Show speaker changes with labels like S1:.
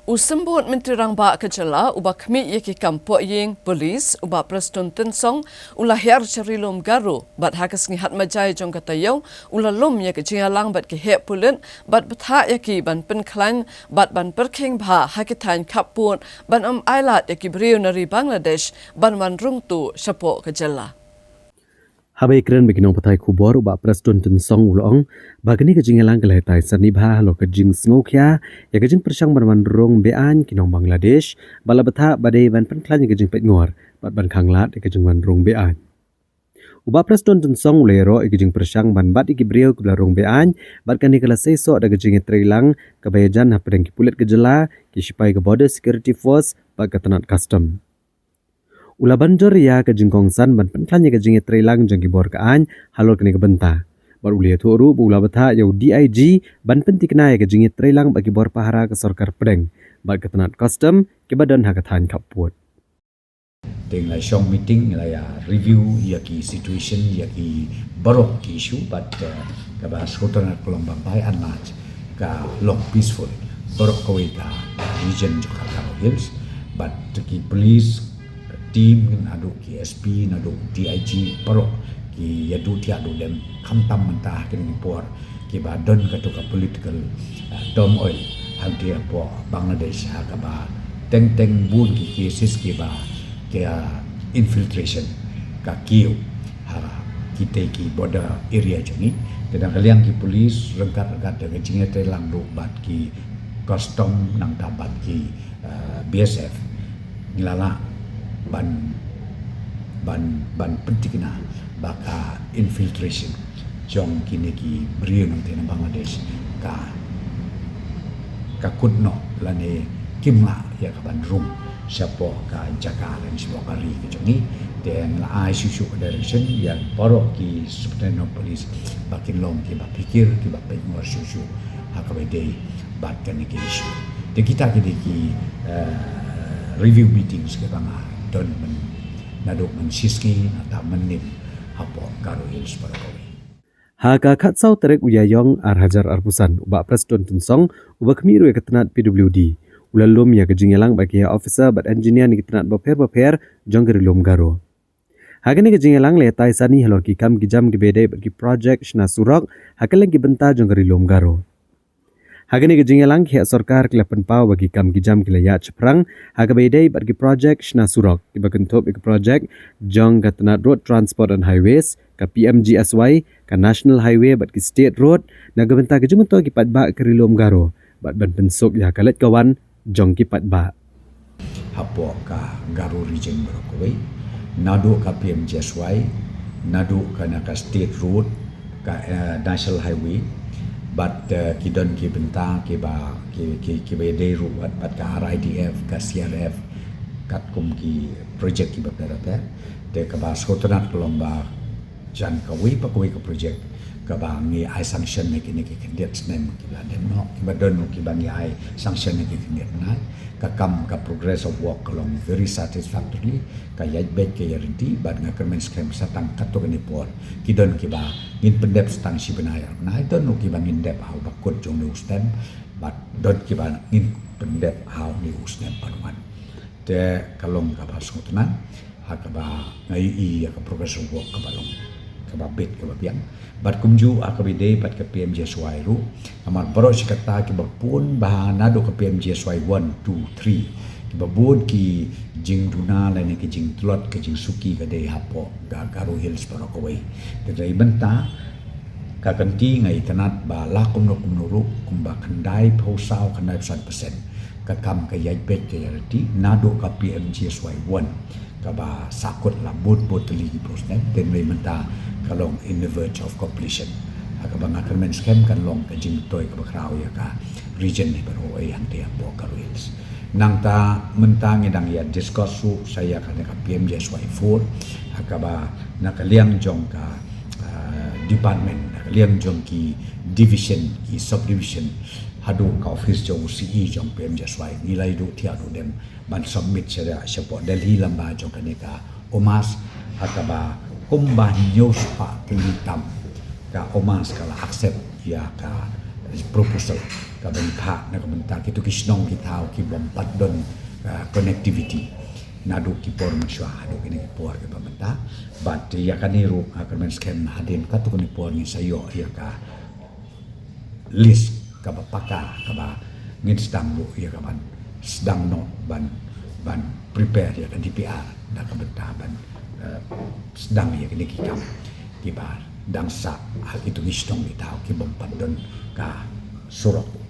S1: Usembut Menteri Rangba Kejala ubah kemik yaki kampuk ying polis ubah Preston Tensong ulah hiar cerilum garu bat hakas ngihat majai jong katayau ulah lum yaki jingalang bat kehek pulen bat betha yaki ban penklan bat ban perking bha hakitan kapun ban ailat yaki beriu nari Bangladesh ban wan rung tu syapuk Kejala.
S2: Habai keren bagi nong patai kubor ubah Preston Tensong ulong bagani kejingelang keletai sanibha lo kejing sngokya ya kejing persang bermandrong bean kinong Bangladesh bala betha badai ban penklan ya kejing pet ngor bat ban khanglat ya kejing mandrong bean ubah Preston Tensong ulero ya kejing persang ban bat iki brio kebelarong bean bat kani kala seso ada kejing trilang kebayajan hapadang kipulit kejela kisipai ke border security force bat ketenat custom Ula banjor ya ke jingkongsan ban penklan ya ke jingi trilang jangki bor kaan halor kini kebenta. Bar ulia tuuru bu ula betha yau DIG ban penti kena ya ke jingi trilang bagi bor pahara ke sorkar pedeng. Bar ketenat custom ke badan hakatan kaput.
S3: Teng lai shong meeting la ya review ya ki situation ya ki barok ki issue but ka ba sotana kolom bambai an match ka long peaceful barok ko ka region jo ka hills but ki police team adu ki SP adu DIG parok ki yadu ti adu dem khamtam mentah kini por ki ba don ka to ka political turmoil hal dia po Bangladesh ha ka ba teng bun ki cases ki ba ke infiltration ka kiu ha kita ki border area jani kadang kalian ki polis rengkat dengan jingat telang do bat ki custom nang dapat ki BSF nilala ban penting na baka infiltration jong kini ki beriu nang tena Bangladesh ka kudno lane kimla ya ka ban rum siapa ka jaga dan siapa kari ke jongi dan la ai susu direction yang porok ki subtenant police bakin long ki ba pikir ki ba pengor susu hakabede bat kan ki isu de kita ki review meetings ke banga don men nadok men siski atau menim apa karo hills para kowe
S2: Haka katsau terek uyayong arhajar arpusan ubah Preston Tensong ubah kemiru ya ketenat PWD. Ulalum ya kejingelang bagi ya officer bat engineer ni ketenat baper jong gerilum garo. Hakan ni kejingelang letai sani halor ki kam kijam gibede bagi project shna surok hakan lagi benta jong gerilum garo. Hagan ni kejingelang ki sorkar kelapan pau bagi kam kijam kilaya ceprang haga bedai bagi project shna surok ki bagentup ik project jong ketenat road transport and highways ka PMGSY ka national highway bat ki state road naga benta kejumento ki patba kerilum garo bat ban pensuk ya kalet kawan jong ki patba
S3: hapo ka garo region Borokowe nado ka PMGSY nado ka state road ka national highway but kidon ki benta ki ba ki bede ru bat ka RIDF ka CRF kat kum ki project ki bakdara te ka ba skotanat lomba jan ka wi pa ka project ka ba ngi ai sanction ne ki candidates nem ki ba dem no ki ba don ki ba ngi ai sanction ne ki candidate na ka kam ka progress of work along very satisfactorily ka yaj bet ke yardi bad nga kermen scam satang kato ni por ki don ki ba in pendep stang si benayar na ito no ki ba ngin dep how bakot jong no stem but don ki ba in pendep how ni ustem panuan te kalong ka ba sutnan ha ka ba ngai i ka progress of work ka balong ka ba bet ka ba biang bat kumju akabide bat ka PMGSY ru amar baro sikata ki bapun bahana do ka PMGSY 1 2 3 ki babud ki jing duna la ni ki jing tlot ki jing suki ka de hapo ga garu hills para ko wei de dai benta ka kanti ngai tanat ba la kum no ru kum ba khandai phosau khandai 100% ka kam ka yai bet ke yarti nado ka PMGSY 1 ka ba sakut la bot teli prosnet den mei menta kalong in the verge of completion akabang akan men scam kan long ka jing toy ka bakraw ya ka region ni baro ay ang tiang po ka rules nang ta mentang edang ya discuss su saya kan ka PMGSY 4 akaba nakaliang jong ka department nakaliang jong ki division ki subdivision hadu ka office jong CE jong PMGSY nilai do ti adu dem ban submit saya siapa Delhi lamba jong kan ka omas akaba kumbah news pa kilitam ka omas kala accept ya ka proposal ka bangka na komentar kitu kisnong kitao ki bompat don connectivity nadu ki por masywa adu kini ki por ka bamenta but ya kaniru akan mensken hadin ka tu kini por ni sayo ya ka list ka bapaka ka ba ngin sedang lu ya ka ban sedang no ban prepare ya ka DPR da ka benta ban sedang ya kini ki kam ki ba dang sa itu kisnong kitao ki bompat don ka surok